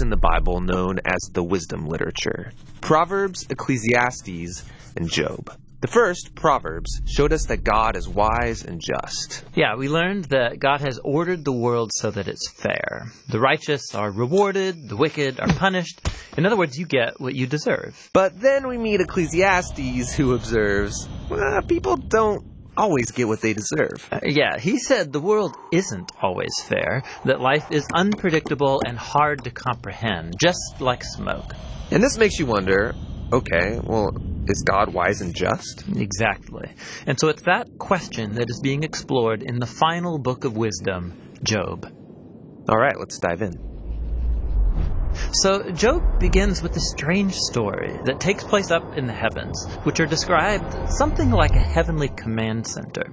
books in the Bible known as the wisdom literature: Proverbs, Ecclesiastes, and Job. The first, Proverbs, showed us that God is wise and just. Yeah, we learned that God has ordered the world so that it's fair. The righteous are rewarded, the wicked are punished. In other words, you get what you deserve. But then we meet Ecclesiastes, who observes, people don't always get what they deserve. Yeah, he said the world isn't always fair, that life is unpredictable and hard to comprehend, just like smoke. And this makes you wonder, okay, well, is God wise and just? Exactly. And so it's that question that is being explored in the final book of wisdom, Job. All right, let's dive in. So Job begins with a strange story that takes place up in the heavens, which are described something like a heavenly command center.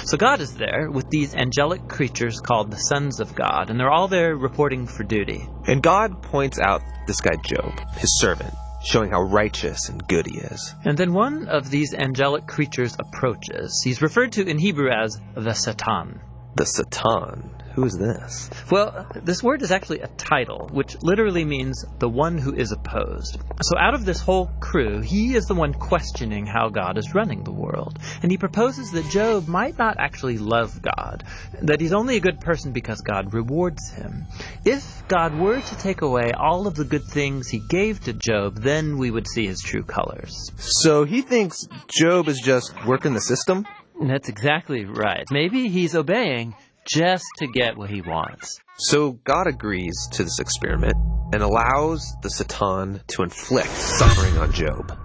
So God is there with these angelic creatures called the sons of God, and they're all there reporting for duty. And God points out this guy Job, his servant, showing how righteous and good he is. And then one of these angelic creatures approaches. He's referred to in Hebrew as the Satan. The Satan? Who is this? Well, this word is actually a title, which literally means the one who is opposed. So out of this whole crew, he is the one questioning how God is running the world. And he proposes that Job might not actually love God, that he's only a good person because God rewards him. If God were to take away all of the good things he gave to Job, then we would see his true colors. So he thinks Job is just working the system? That's exactly right. Maybe he's obeying just to get what he wants. So God agrees to this experiment and allows the Satan to inflict suffering on Job.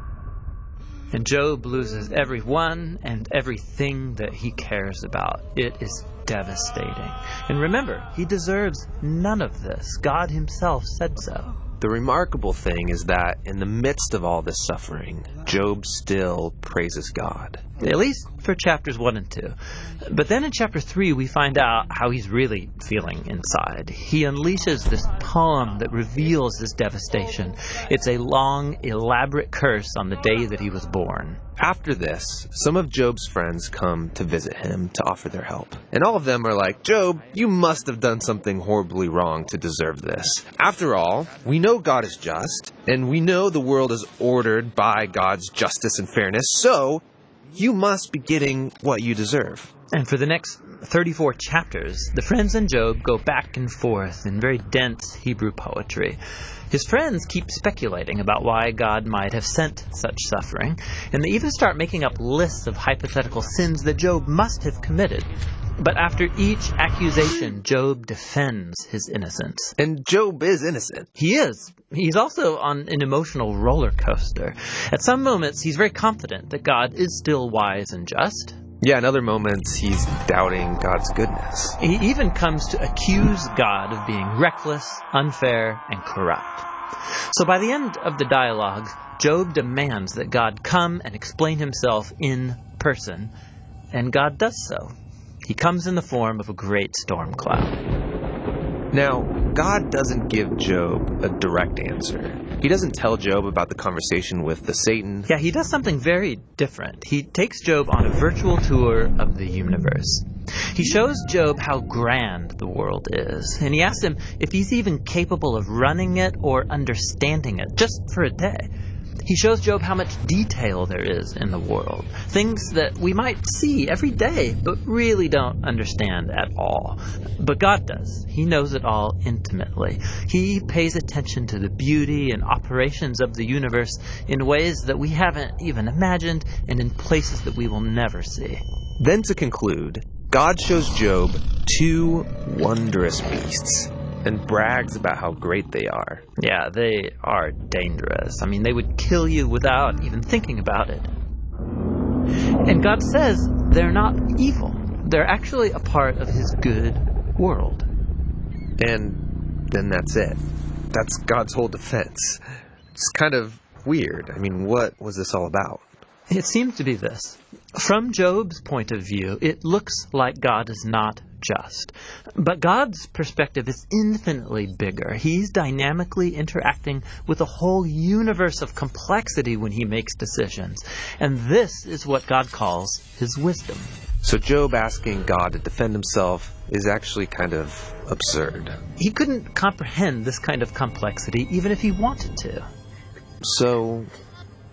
And Job loses everyone and everything that he cares about. It is devastating. And remember, he deserves none of this. God himself said so. The remarkable thing is that in the midst of all this suffering, Job still praises God. At least for chapters 1 and 2. But then in chapter 3, we find out how he's really feeling inside. He unleashes this poem that reveals this devastation. It's a long, elaborate curse on the day that he was born. After this, some of Job's friends come to visit him to offer their help. And all of them are like, Job, you must have done something horribly wrong to deserve this. After all, we know God is just, and we know the world is ordered by God's justice and fairness, so you must be getting what you deserve. And for the next 34 chapters, the friends and Job go back and forth in very dense Hebrew poetry. His friends keep speculating about why God might have sent such suffering, and they even start making up lists of hypothetical sins that Job must have committed. But after each accusation, Job defends his innocence. And Job is innocent. He is. He's also on an emotional roller coaster. At some moments, he's very confident that God is still wise and just. Yeah, in other moments, he's doubting God's goodness. He even comes to accuse God of being reckless, unfair, and corrupt. So by the end of the dialogue, Job demands that God come and explain himself in person, and God does so. He comes in the form of a great storm cloud. Now, God doesn't give Job a direct answer. He doesn't tell Job about the conversation with the Satan. Yeah, he does something very different. He takes Job on a virtual tour of the universe. He shows Job how grand the world is, and he asks him if he's even capable of running it or understanding it, just for a day. He shows Job how much detail there is in the world, things that we might see every day, but really don't understand at all. But God does. He knows it all intimately. He pays attention to the beauty and operations of the universe in ways that we haven't even imagined and in places that we will never see. Then to conclude, God shows Job two wondrous beasts and brags about how great they are. Yeah, they are dangerous. I mean, they would kill you without even thinking about it. And God says they're not evil. They're actually a part of his good world. And then that's it. That's God's whole defense. It's kind of weird. I mean, what was this all about? It seems to be this. From Job's point of view, it looks like God is not just. But God's perspective is infinitely bigger. He's dynamically interacting with a whole universe of complexity when he makes decisions. And this is what God calls his wisdom. So Job asking God to defend himself is actually kind of absurd. He couldn't comprehend this kind of complexity even if he wanted to. So,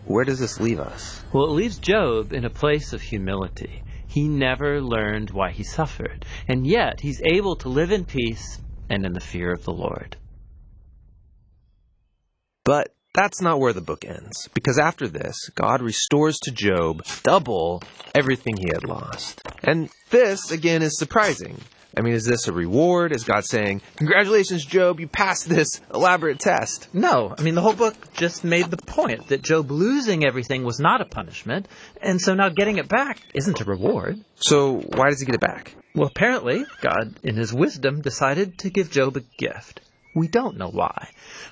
where does this leave us? Well, it leaves Job in a place of humility. He never learned why he suffered, and yet he's able to live in peace and in the fear of the Lord. But that's not where the book ends, because after this, God restores to Job double everything he had lost. And this, again, is surprising. I mean, is this a reward? Is God saying, "Congratulations, Job, you passed this elaborate test"? No, I mean, the whole book just made the point that Job losing everything was not a punishment, and so now getting it back isn't a reward. So why does he get it back? Well, apparently, God, in his wisdom, decided to give Job a gift. We don't know why.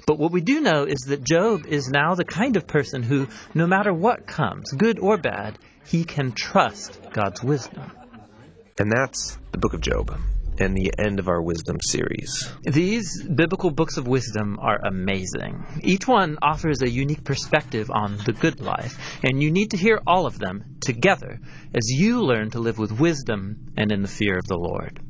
But what we do know is that Job is now the kind of person who, no matter what comes, good or bad, he can trust God's wisdom. And that's the book of Job, and the end of our wisdom series. These biblical books of wisdom are amazing. Each one offers a unique perspective on the good life, and you need to hear all of them together as you learn to live with wisdom and in the fear of the Lord.